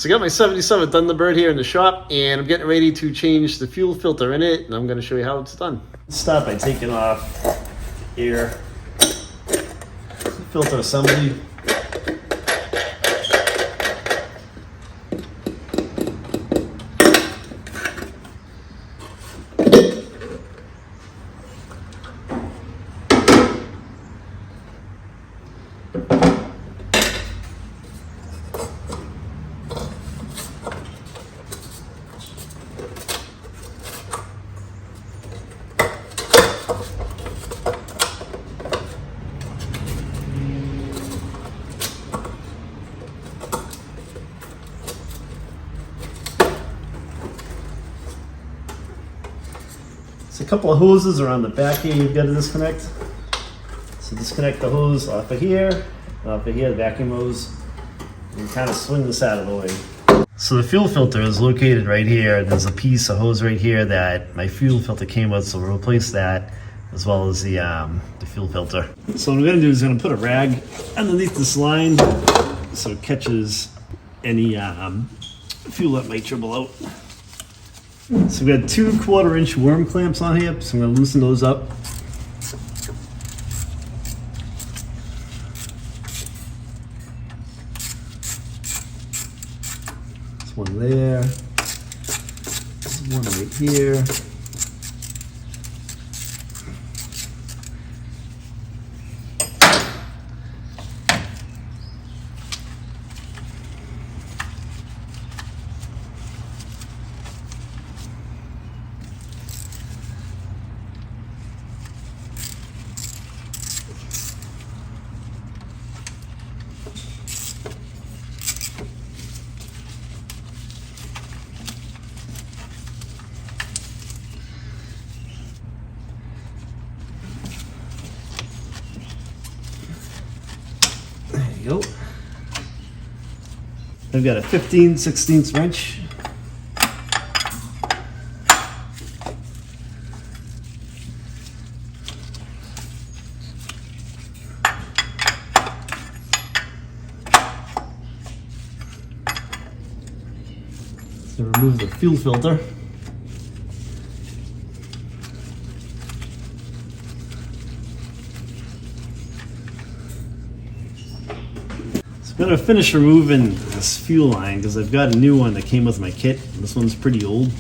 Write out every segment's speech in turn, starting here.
So I got my 77 Thunderbird here in the shop, and I'm getting ready to change the fuel filter in it, and I'm going to show you how it's done. Start by taking off air filter assembly. So a couple of hoses around the back here you've got to disconnect. So disconnect the hose off of here, the vacuum hose, and kind of swing this out of the way. So the fuel filter is located right here. There's a piece of hose right here that my fuel filter came with, so we'll replace that as well as the fuel filter. So what I'm going to do is I'm going to put a rag underneath this line so it catches any fuel that might dribble out. So we got 2 1/4-inch worm clamps on here, so I'm going to loosen those up. There's one there. There's one right here. Go. I've got a 15/16 wrench. So remove the fuel filter. I'm going to finish removing this fuel line because I've got a new one that came with my kit. This one's pretty old.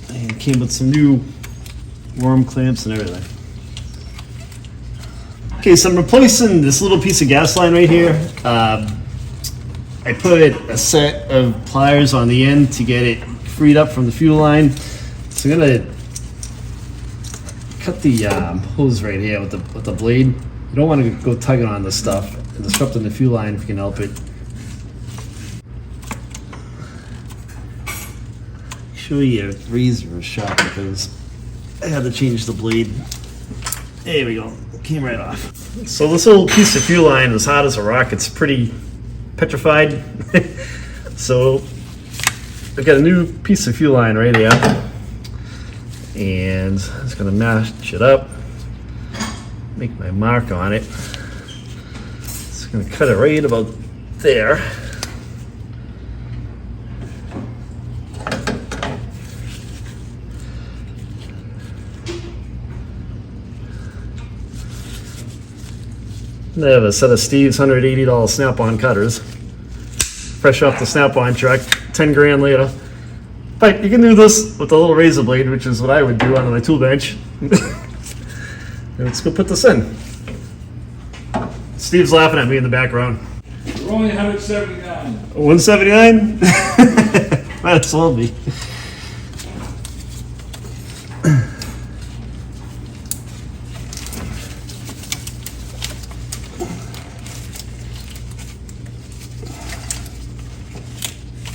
And it came with some new worm clamps and everything. Okay, so I'm replacing this little piece of gas line right here. I put a set of pliers on the end to get it freed up from the fuel line. So I'm going to cut the hose right here with the blade. You don't want to go tugging on this stuff and disrupting the fuel line if you can help it. Make sure your razor is sharp because I had to change the blade. There we go, it came right off. So this little piece of fuel line is hard as a rock. It's pretty petrified. So I've got a new piece of fuel line right here, and I'm just gonna mash it up. Make my mark on it. Just gonna cut it right about there. And I have a set of Steve's $180 Snap-on cutters. Fresh off the Snap-on truck, 10 grand later. But you can do this with a little razor blade, which is what I would do on my tool bench. Let's go put this in. Steve's laughing at me in the background. We're only 179. 179? Might as well be.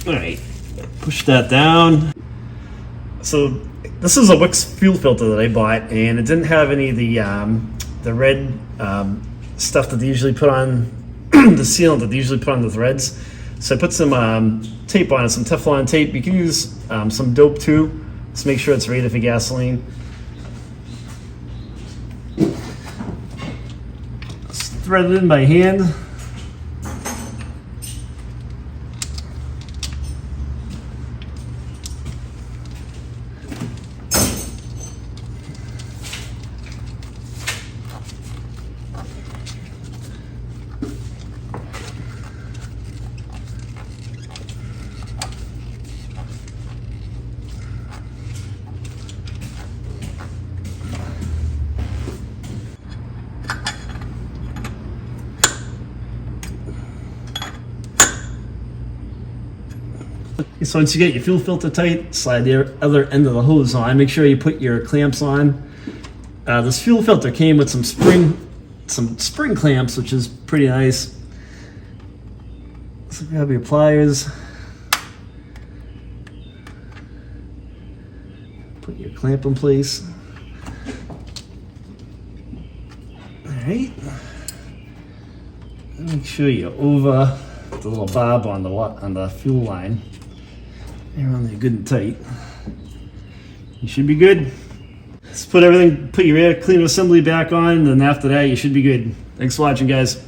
All right, push that down. So this is a Wix fuel filter that I bought, and it didn't have any of the red stuff that they usually put on the sealant that they usually put on the threads. So I put some tape on it, some Teflon tape. You can use some dope too. Just make sure it's rated for gasoline. Just thread it in by hand. So once you get your fuel filter tight, slide the other end of the hose on. Make sure you put your clamps on. This fuel filter came with some spring clamps, which is pretty nice. So grab your pliers. Put your clamp in place. All right. Make sure you're over the little bob on the fuel line. You're on there good and tight. You should be good. Let's put your air cleaner assembly back on, and then after that, you should be good. Thanks for watching, guys.